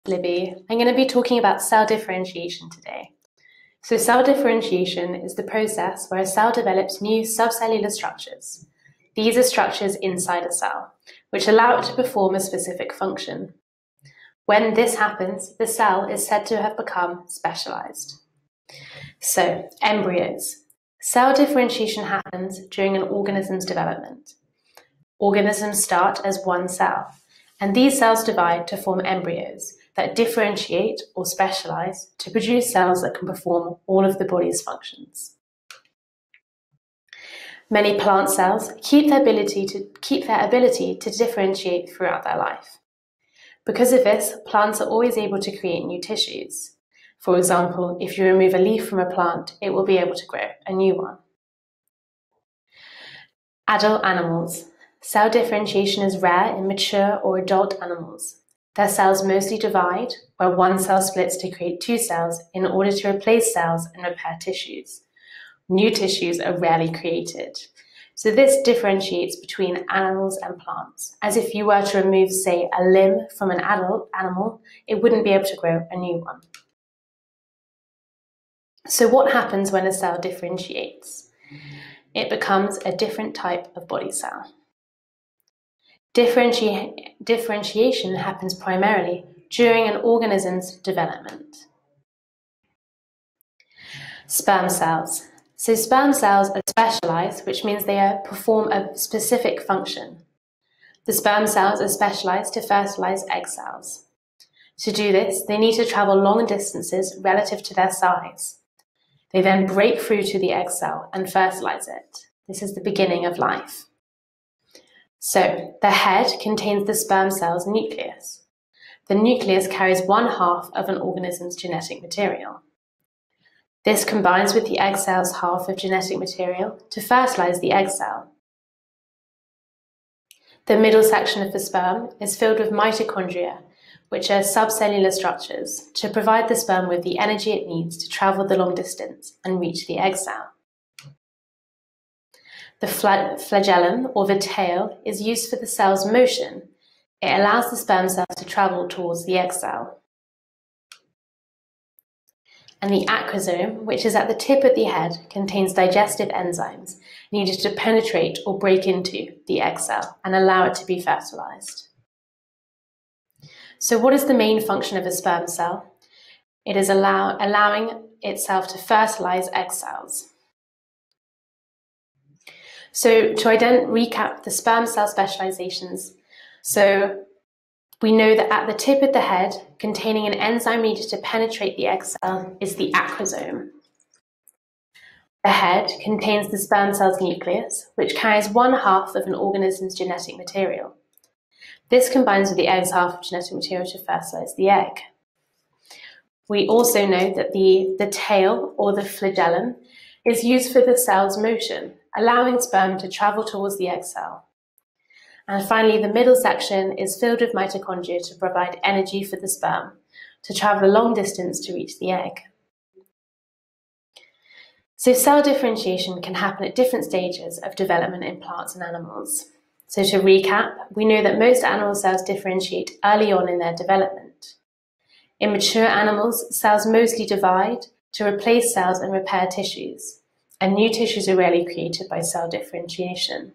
Libby. I'm going to be talking about cell differentiation today. So cell differentiation is the process where a cell develops new subcellular structures. These are structures inside a cell, which allow it to perform a specific function. When this happens, the cell is said to have become specialized. So, embryos. Cell differentiation happens during an organism's development. Organisms start as one cell, and these cells divide to form embryos that differentiate or specialize to produce cells that can perform all of the body's functions. Many plant cells keep their ability to differentiate throughout their life. Because of this, plants are always able to create new tissues. For example, if you remove a leaf from a plant, it will be able to grow a new one. Adult animals. Cell differentiation is rare in mature or adult animals. Their cells mostly divide, where one cell splits to create two cells in order to replace cells and repair tissues. New tissues are rarely created. So this differentiates between animals and plants. As if you were to remove, say, a limb from an adult animal, it wouldn't be able to grow a new one. So what happens when a cell differentiates? It becomes a different type of body cell. Differentiation happens primarily during an organism's development. Sperm cells. So sperm cells are specialized, which means they perform a specific function. The sperm cells are specialized to fertilize egg cells. To do this, they need to travel long distances relative to their size. They then break through to the egg cell and fertilize it. This is the beginning of life. So, the head contains the sperm cell's nucleus. The nucleus carries one half of an organism's genetic material. This combines with the egg cell's half of genetic material to fertilize the egg cell. The middle section of the sperm is filled with mitochondria, which are subcellular structures, to provide the sperm with the energy it needs to travel the long distance and reach the egg cell. The flagellum, or the tail, is used for the cell's motion. It allows the sperm cells to travel towards the egg cell. And the acrosome, which is at the tip of the head, contains digestive enzymes needed to penetrate or break into the egg cell and allow it to be fertilized. So what is the main function of a sperm cell? It is allowing itself to fertilize egg cells. So to recap the sperm cell specializations, so we know that at the tip of the head, containing an enzyme needed to penetrate the egg cell, is the acrosome. The head contains the sperm cell's nucleus, which carries one half of an organism's genetic material. This combines with the egg's half of genetic material to fertilize the egg. We also know that the tail, or the flagellum, is used for the cell's motion, allowing sperm to travel towards the egg cell. And finally, the middle section is filled with mitochondria to provide energy for the sperm to travel a long distance to reach the egg. So cell differentiation can happen at different stages of development in plants and animals. So to recap, we know that most animal cells differentiate early on in their development. In mature animals, cells mostly divide to replace cells and repair tissues, and new tissues are rarely created by cell differentiation.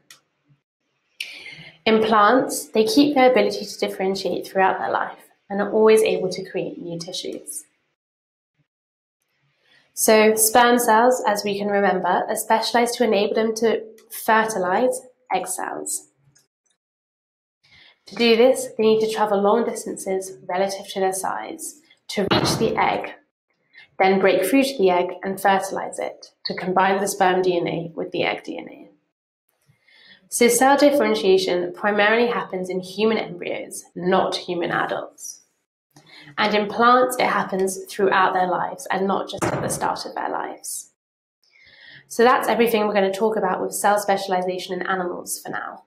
In plants, they keep their ability to differentiate throughout their life and are always able to create new tissues. So sperm cells, as we can remember, are specialized to enable them to fertilize egg cells. To do this, they need to travel long distances relative to their size to reach the egg, then break through to the egg and fertilize it to combine the sperm DNA with the egg DNA. So cell differentiation primarily happens in human embryos, not human adults. And in plants, it happens throughout their lives and not just at the start of their lives. So that's everything we're going to talk about with cell specialization in animals for now.